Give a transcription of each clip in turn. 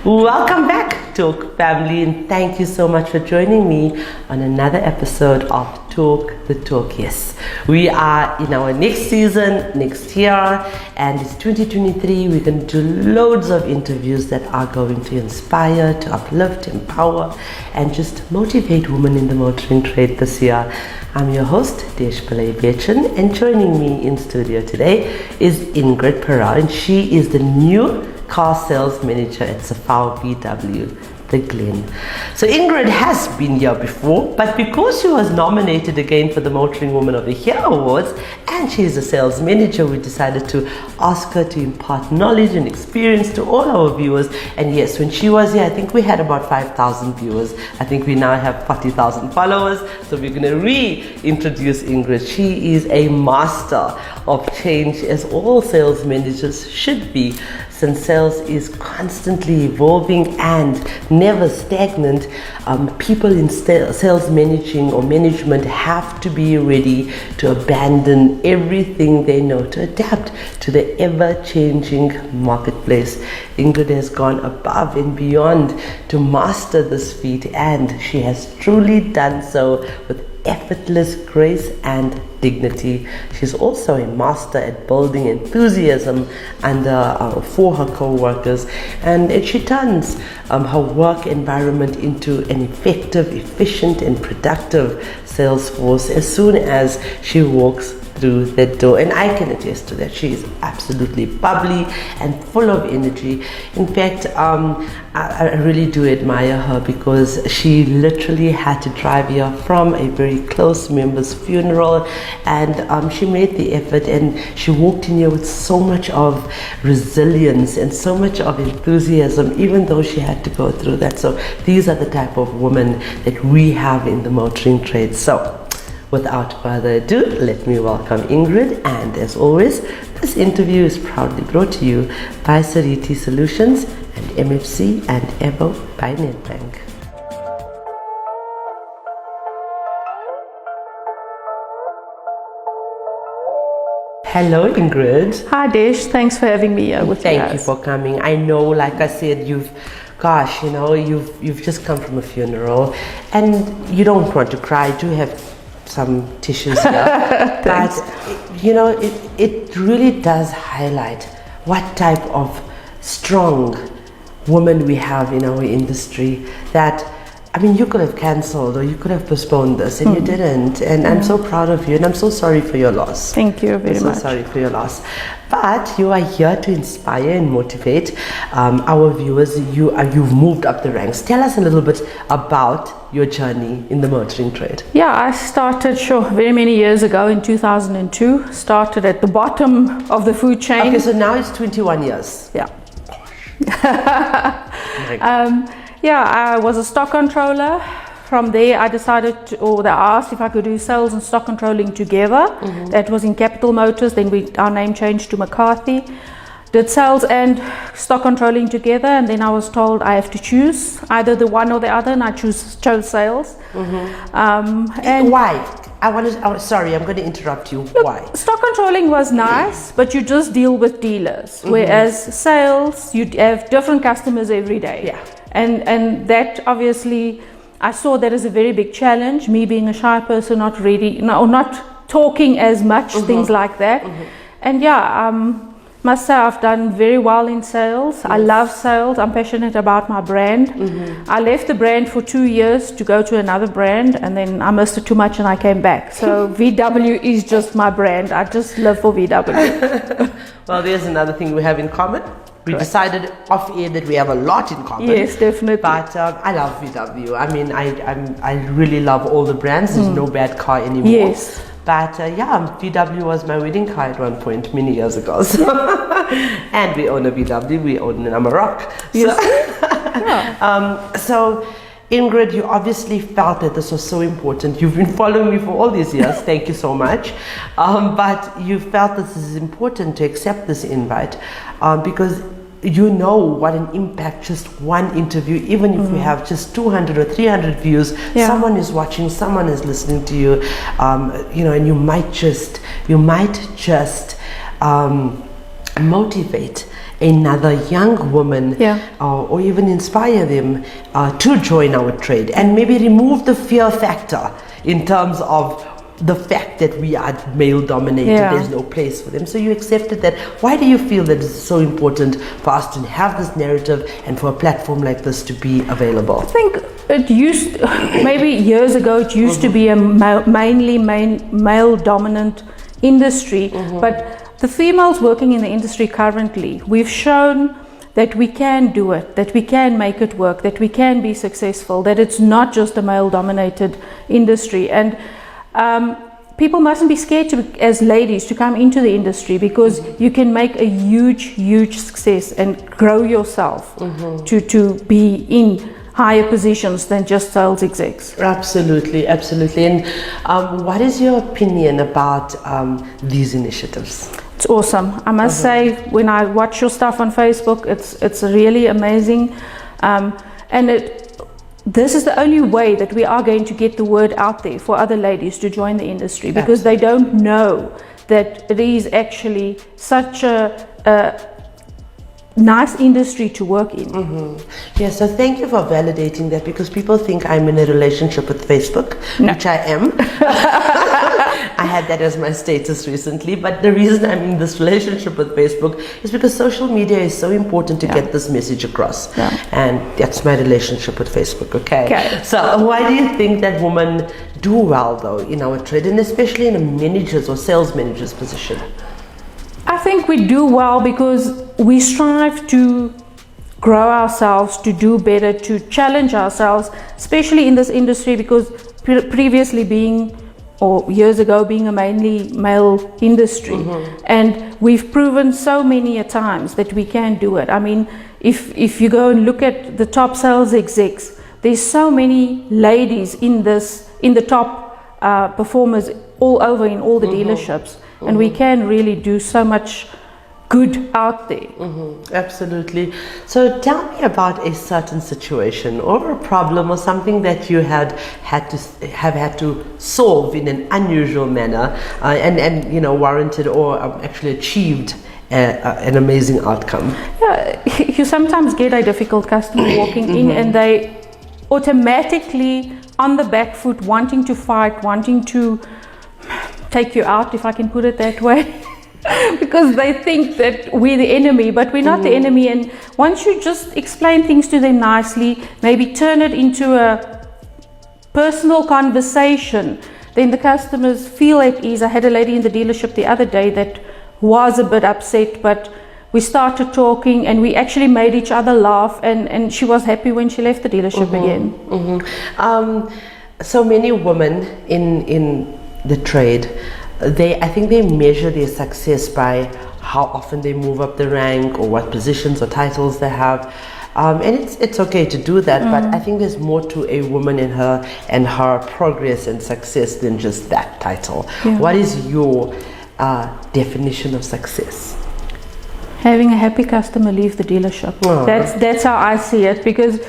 Welcome back, Talk family, and thank you so much for joining me on another episode of Talk the Talk. Yes, we are in our next season, next year, and it's 2023. We're going to do loads of interviews that are going to inspire, to uplift, empower, and just motivate women in the motoring trade this year. I'm your host, Desh Bechin, and joining me in studio today is Ingrid Parau, and she is the new car sales manager at CFAO VW, the Glen. So Ingrid has been here before, but because she was nominated again for the Motoring Woman of the Year Awards, and she is a sales manager, we decided to ask her to impart knowledge and experience to all our viewers. And yes, when she was here, I think we had about 5,000 viewers. I think we now have 40,000 followers. So we're going to reintroduce Ingrid. She is a master of change, as all sales managers should be, since sales is constantly evolving and never stagnant. People in sales managing or management have to be ready to abandon everything they know, to adapt to the ever-changing marketplace. Ingrid has gone above and beyond to master this feat, and she has truly done so with effortless grace and dignity. She's also a master at building enthusiasm for her co-workers, and she turns her work environment into an effective, efficient, and productive sales force as soon as she walks through the door. And I can attest to that. She is absolutely bubbly and full of energy. In fact, I really do admire her, because she literally had to drive here from a very close member's funeral, and she made the effort, and she walked in here with so much of resilience and so much of enthusiasm, even though she had to go through that. So these are the type of women that we have in the motoring trade. So without further ado, let me welcome Ingrid, and as always, this interview is proudly brought to you by Seriti Solutions and MFC and Avo by Nedbank. Hello, Ingrid. Hi, Desh. Thanks for having me here with you. Thank you for coming. I know, like I said, you've just come from a funeral, and you don't want to cry. I do have some tissues here. But it really does highlight what type of strong woman we have in our industry. That, I mean, you could have cancelled or you could have postponed this, and you didn't. And I'm so proud of you, and I'm so sorry for your loss. Thank you very much. So sorry for your loss. But you are here to inspire and motivate our viewers. You've moved up the ranks. Tell us a little bit about your journey in the motoring trade. Yeah, I started very many years ago in 2002. Started at the bottom of the food chain. Okay, so now it's 21 years. Yeah. I was a stock controller. From there, I decided they asked if I could do sales and stock controlling together. That was in Capital Motors. Then our name changed to McCarthy. Did sales and stock controlling together, and then I was told I have to choose either the one or the other, and I chose sales. And why? Sorry, I'm going to interrupt you. Look, why? Stock controlling was nice, but you just deal with dealers. Whereas sales, you have different customers every day. Yeah. And that obviously, I saw that as a very big challenge. Me being a shy person, not ready, or not talking as much, things like that. And must say I've done very well in sales. Yes. I love sales. I'm passionate about my brand. I left the brand for 2 years to go to another brand, and then I missed it too much and I came back. So VW is just my brand. I just live for VW. Well, there's another thing we have in common. We decided off air that we have a lot in common. Yes, definitely. But I love VW. I mean, I really love all the brands. There's no bad car anymore. Yes. But VW was my wedding car at one point many years ago. So and we own a VW. We own an Amarok. Yes. So Ingrid, you obviously felt that this was so important. You've been following me for all these years. Thank you so much. But you felt this is important to accept this invite because you know what an impact just one interview, even if we have just 200 or 300 views, someone is watching, someone is listening to you, and you might just motivate another young woman, Yeah. or even inspire them to join our trade, and maybe remove the fear factor in terms of the fact that we are male dominated, Yeah. there's no place for them. So you accepted that. Why do you feel that it's so important for us to have this narrative and for a platform like this to be available? I think it used, maybe years ago, it used to be a mainly male dominant industry, but the females working in the industry currently, we've shown that we can do it, that we can make it work, that we can be successful, that it's not just a male dominated industry. And people mustn't be scared as ladies to come into the industry, because you can make a huge success and grow yourself to be in higher positions than just sales execs. Absolutely. And what is your opinion about these initiatives? It's awesome. I must say, when I watch your stuff on Facebook, it's really amazing, and this is the only way that we are going to get the word out there for other ladies to join the industry, because they don't know that it is actually such a nice industry to work in. Yeah, so thank you for validating that, because people think I'm in a relationship with Facebook, which I am. I had that as my status recently, but the reason I'm in this relationship with Facebook is because social media is so important to get this message across. And that's my relationship with Facebook, okay? So why do you think that women do well though in our trade, and especially in a manager's or sales manager's position? I think we do well because we strive to grow ourselves, to do better, to challenge ourselves, especially in this industry, because previously years ago being a mainly male industry, and we've proven so many times that we can do it. I mean, if you go and look at the top sales execs, there's so many ladies in the top performers all over in all the dealerships, and we can really do so much good out there. Absolutely. So tell me about a certain situation or a problem or something that you have had to solve in an unusual manner, and you know, warranted or actually achieved an amazing outcome. Yeah, you sometimes get a difficult customer walking in, and they automatically on the back foot, wanting to fight, wanting to take you out, if I can put it that way. Because they think that we're the enemy, but we're not the enemy. And once you just explain things to them nicely, maybe turn it into a personal conversation, then the customers feel at ease. I had a lady in the dealership the other day that was a bit upset, but we started talking and we actually made each other laugh, and she was happy when she left the dealership again. So many women in the trade, I think they measure their success by how often they move up the rank or what positions or titles they have, and it's okay to do that, but I think there's more to a woman and her progress and success than just that title. What is your definition of success? Having a happy customer leave the dealership. That's how I see it, because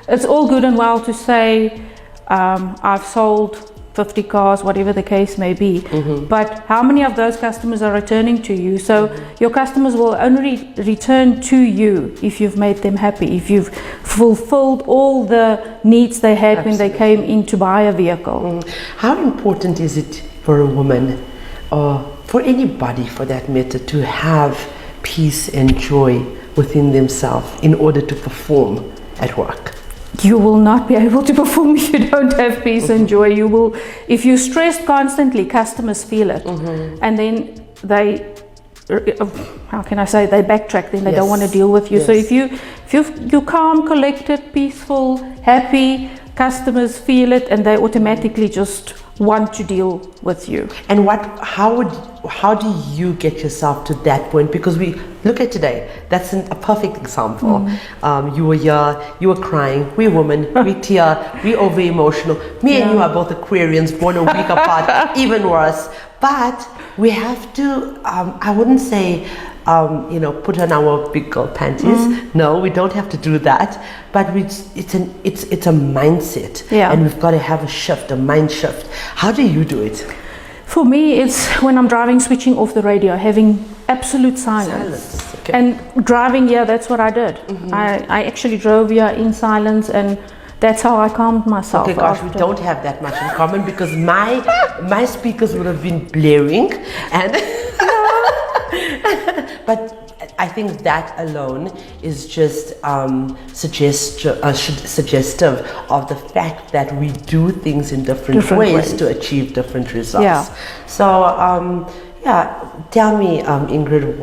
it's all good and well to say I've sold 50 cars, whatever the case may be, but how many of those customers are returning to you? So your customers will only return to you if you've made them happy, if you've fulfilled all the needs they had when they came in to buy a vehicle. How important is it for a woman, or for anybody for that matter, to have peace and joy within themselves in order to perform at work? You will not be able to perform if you don't have peace and joy. You will, if you're stressed constantly, customers feel it, and then they, how can I say, they backtrack. Then they don't want to deal with you. So if you're calm, collected, peaceful, happy, customers feel it, and they automatically just want to deal with you. And how do you get yourself to that point? Because we look at today, that's a perfect example. You were here, you were crying, we're women, we tear, we over emotional. Me and you are both Aquarians, born a week apart, even worse. But we have to, I wouldn't say, put on our big girl panties. No, we don't have to do that. But it's a mindset, and we've got to have a mind shift. How do you do it? For me, it's when I'm driving, switching off the radio, having absolute silence. Okay. And driving here, that's what I did. I actually drove here in silence, and that's how I calmed myself. Okay, gosh, we don't have that much in common, because my speakers would have been blaring, and but I think that alone is just suggestive of the fact that we do things in different ways to achieve different results. Yeah. So, tell me, Ingrid,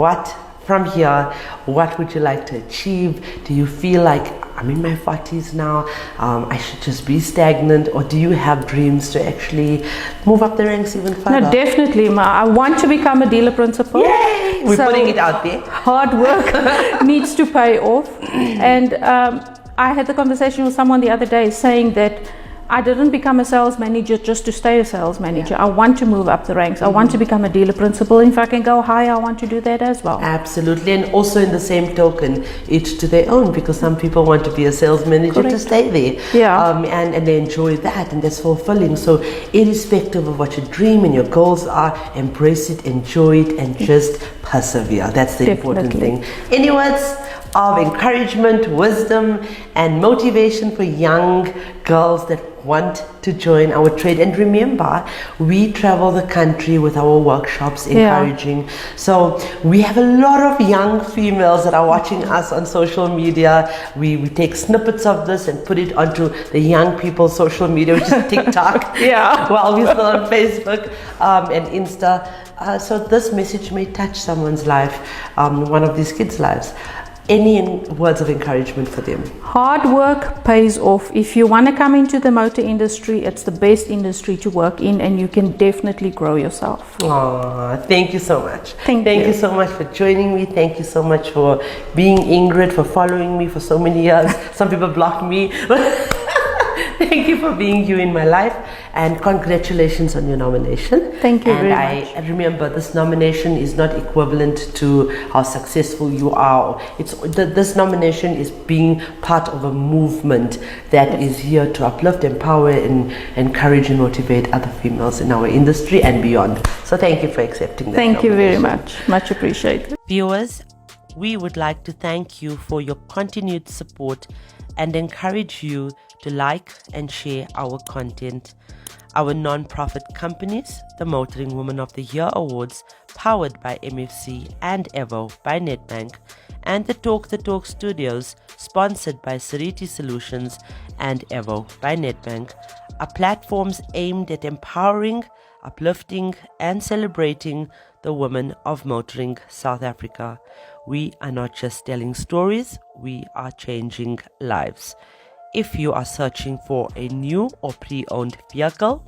from here, what would you like to achieve? Do you feel like, I'm in my 40s now, I should just be stagnant, or do you have dreams to actually move up the ranks even further? No, definitely. I want to become a dealer principal. Yay! We're putting it out there. Hard work needs to pay off. And I had the conversation with someone the other day saying that I didn't become a sales manager just to stay a sales manager. I want to move up the ranks. I want to become a dealer principal. If I can go higher, I want to do that as well. Absolutely. And also in the same token, each to their own, because some people want to be a sales manager to stay there. Yeah. And they enjoy that, and that's fulfilling. So irrespective of what your dream and your goals are, embrace it, enjoy it, and just persevere. That's the important thing. Any words of encouragement, wisdom, and motivation for young girls that want to join our trade? And remember, we travel the country with our workshops, encouraging. So we have a lot of young females that are watching us on social media. We take snippets of this and put it onto the young people's social media, which is TikTok. While we're still on Facebook and Insta. So this message may touch someone's life, one of these kids' lives. Any words of encouragement for them? Hard work pays off. If you want to come into the motor industry, it's the best industry to work in, and you can definitely grow yourself. Thank you so much. Thank you so much for joining me. Thank you so much for being Ingrid, for following me for so many years. Some people blocked me. Thank you for being you in my life, and congratulations on your nomination. Thank you very much. And remember, this nomination is not equivalent to how successful you are. This nomination is being part of a movement that is here to uplift, empower, and encourage and motivate other females in our industry and beyond. So thank you for accepting that. Thank you very much. Much appreciated. Viewers, we would like to thank you for your continued support and encourage you to like and share our content. Our non-profit companies, the Motoring Woman of the Year Awards, powered by MFC, and Avo by Nedbank, and the Talk Studios, sponsored by Seriti Solutions and Avo by Nedbank, are platforms aimed at empowering, uplifting, and celebrating the women of motoring South Africa. We are not just telling stories, we are changing lives. If you are searching for a new or pre-owned vehicle,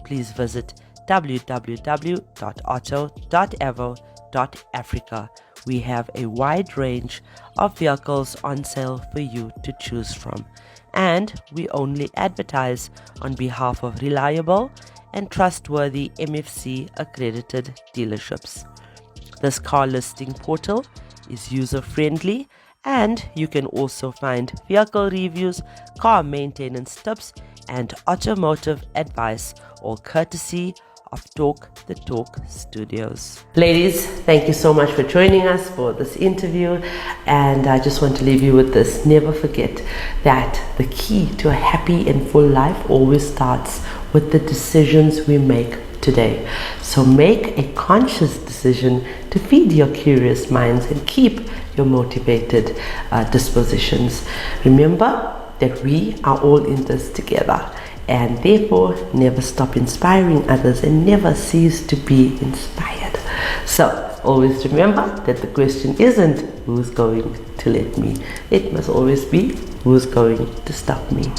please visit www.auto.avo.africa. We have a wide range of vehicles on sale for you to choose from, and we only advertise on behalf of reliable and trustworthy MFC accredited dealerships. This car listing portal is user-friendly, and you can also find vehicle reviews, car maintenance tips, and automotive advice, all courtesy of Talk Studios. Ladies, thank you so much for joining us for this interview, and I just want to leave you with this. Never forget that the key to a happy and full life always starts with the decisions we make today. So make a conscious decision to feed your curious minds and keep your motivated dispositions. Remember that we are all in this together, and therefore never stop inspiring others and never cease to be inspired. So always remember that the question isn't who's going to let me. It must always be who's going to stop me.